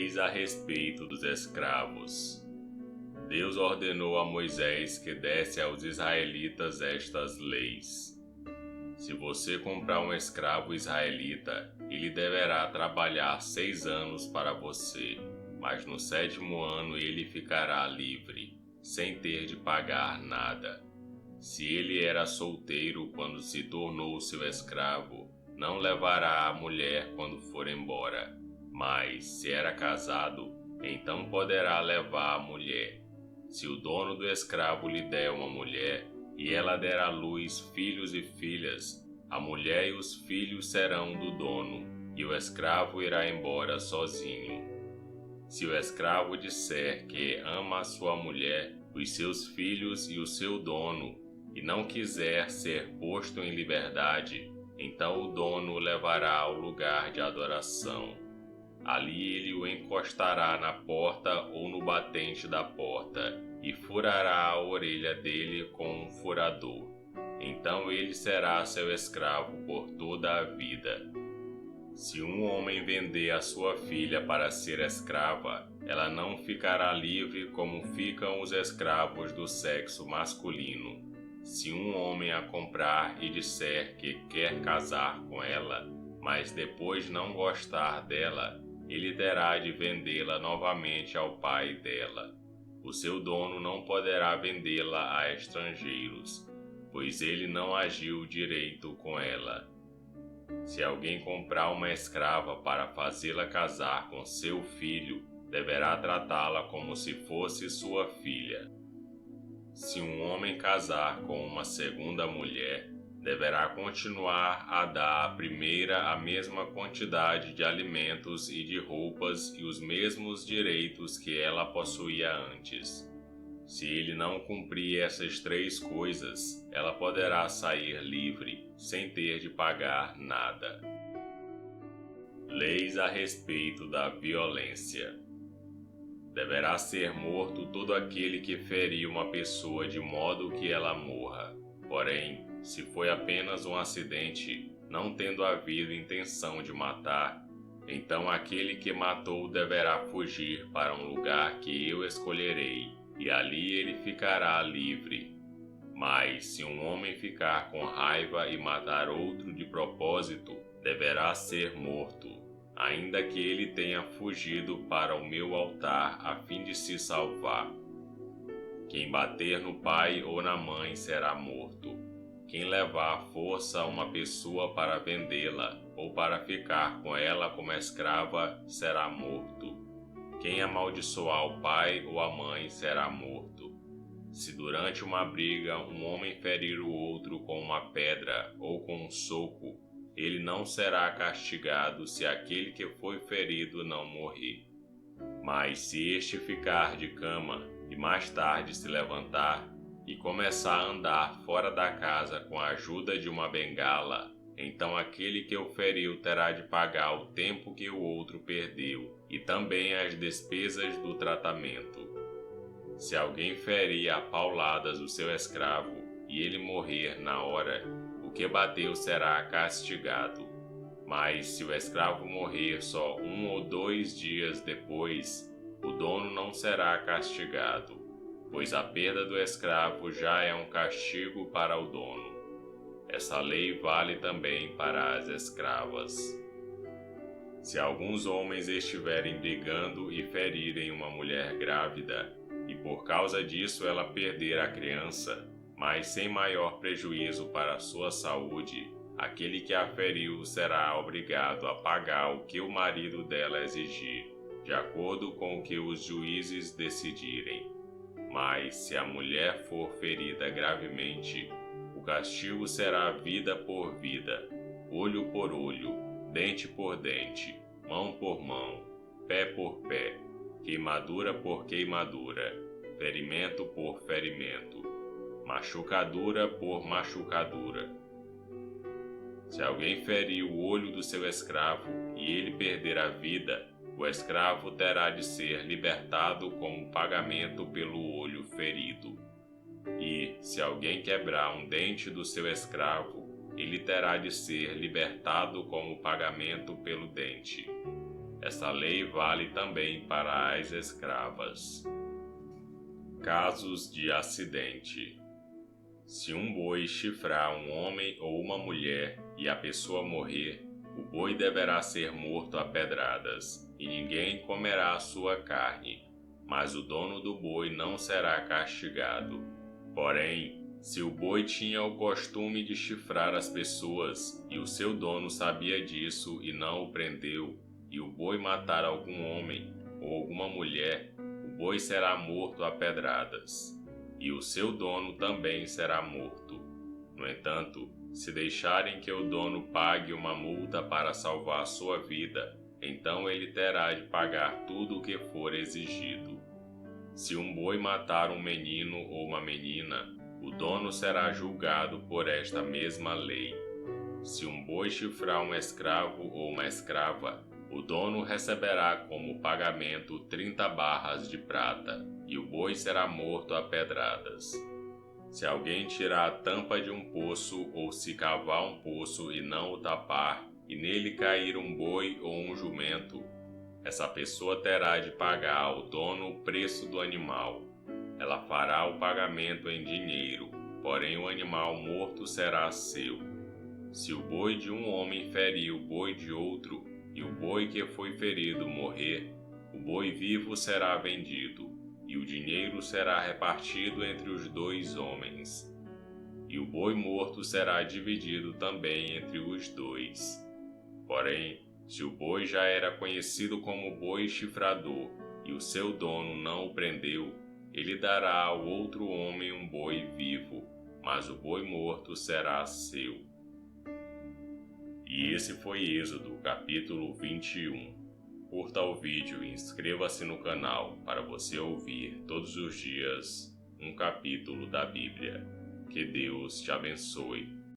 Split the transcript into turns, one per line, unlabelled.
Leis a respeito dos escravos. Deus ordenou a Moisés que desse aos israelitas estas leis. Se você comprar um escravo israelita, ele deverá trabalhar 6 anos para você, mas no 7º ano ele ficará livre, sem ter de pagar nada. Se ele era solteiro quando se tornou seu escravo, não levará a mulher quando for embora. Mas, se era casado, então poderá levar a mulher. Se o dono do escravo lhe der uma mulher, e ela der à luz filhos e filhas, a mulher e os filhos serão do dono, e o escravo irá embora sozinho. Se o escravo disser que ama a sua mulher, os seus filhos e o seu dono, e não quiser ser posto em liberdade, então o dono o levará ao lugar de adoração. Ali ele o encostará na porta ou no batente da porta, e furará a orelha dele com um furador. Então ele será seu escravo por toda a vida. Se um homem vender a sua filha para ser escrava, ela não ficará livre como ficam os escravos do sexo masculino. Se um homem a comprar e disser que quer casar com ela, mas depois não gostar dela, ele terá de vendê-la novamente ao pai dela. O seu dono não poderá vendê-la a estrangeiros, pois ele não agiu direito com ela. Se alguém comprar uma escrava para fazê-la casar com seu filho, deverá tratá-la como se fosse sua filha. Se um homem casar com uma segunda mulher, deverá continuar a dar à primeira a mesma quantidade de alimentos e de roupas e os mesmos direitos que ela possuía antes. Se ele não cumprir essas 3 coisas, ela poderá sair livre, sem ter de pagar nada. Leis a respeito da violência. Deverá ser morto todo aquele que ferir uma pessoa de modo que ela morra. Porém, se foi apenas um acidente, não tendo havido intenção de matar, então aquele que matou deverá fugir para um lugar que eu escolherei, e ali ele ficará livre. Mas se um homem ficar com raiva e matar outro de propósito, deverá ser morto, ainda que ele tenha fugido para o meu altar a fim de se salvar. Quem bater no pai ou na mãe será morto. Quem levar à força uma pessoa para vendê-la ou para ficar com ela como escrava será morto. Quem amaldiçoar o pai ou a mãe será morto. Se durante uma briga um homem ferir o outro com uma pedra ou com um soco, ele não será castigado se aquele que foi ferido não morrer. Mas se este ficar de cama e mais tarde se levantar e começar a andar fora da casa com a ajuda de uma bengala, então aquele que o feriu terá de pagar o tempo que o outro perdeu e também as despesas do tratamento. Se alguém ferir a pauladas o seu escravo e ele morrer na hora, o que bateu será castigado. Mas se o escravo morrer só 1 ou 2 dias depois, o dono não será castigado, pois a perda do escravo já é um castigo para o dono. Essa lei vale também para as escravas. Se alguns homens estiverem brigando e ferirem uma mulher grávida, e por causa disso ela perder a criança, mas sem maior prejuízo para a sua saúde, aquele que a feriu será obrigado a pagar o que o marido dela exigir, de acordo com o que os juízes decidirem. Mas se a mulher for ferida gravemente, o castigo será vida por vida, olho por olho, dente por dente, mão por mão, pé por pé, queimadura por queimadura, ferimento por ferimento, machucadura por machucadura. Se alguém ferir o olho do seu escravo e ele perder a vida, o escravo terá de ser libertado como pagamento pelo olho ferido. E, se alguém quebrar um dente do seu escravo, ele terá de ser libertado como pagamento pelo dente. Essa lei vale também para as escravas. Casos de acidente. Se um boi chifrar um homem ou uma mulher e a pessoa morrer, o boi deverá ser morto a pedradas, e ninguém comerá a sua carne, mas o dono do boi não será castigado. Porém, se o boi tinha o costume de chifrar as pessoas, e o seu dono sabia disso e não o prendeu, e o boi matar algum homem ou alguma mulher, o boi será morto a pedradas, e o seu dono também será morto. No entanto, se deixarem que o dono pague uma multa para salvar sua vida, então ele terá de pagar tudo o que for exigido. Se um boi matar um menino ou uma menina, o dono será julgado por esta mesma lei. Se um boi chifrar um escravo ou uma escrava, o dono receberá como pagamento 30 barras de prata, e o boi será morto a pedradas. Se alguém tirar a tampa de um poço ou se cavar um poço e não o tapar, e nele cair um boi ou um jumento, essa pessoa terá de pagar ao dono o preço do animal. Ela fará o pagamento em dinheiro, porém o animal morto será seu. Se o boi de um homem ferir o boi de outro, e o boi que foi ferido morrer, o boi vivo será vendido, e o dinheiro será repartido entre os 2 homens. E o boi morto será dividido também entre os 2. Porém, se o boi já era conhecido como boi chifrador, e o seu dono não o prendeu, ele dará ao outro homem um boi vivo, mas o boi morto será seu. E esse foi Êxodo, capítulo 21. Curta o vídeo e inscreva-se no canal para você ouvir todos os dias um capítulo da Bíblia. Que Deus te abençoe.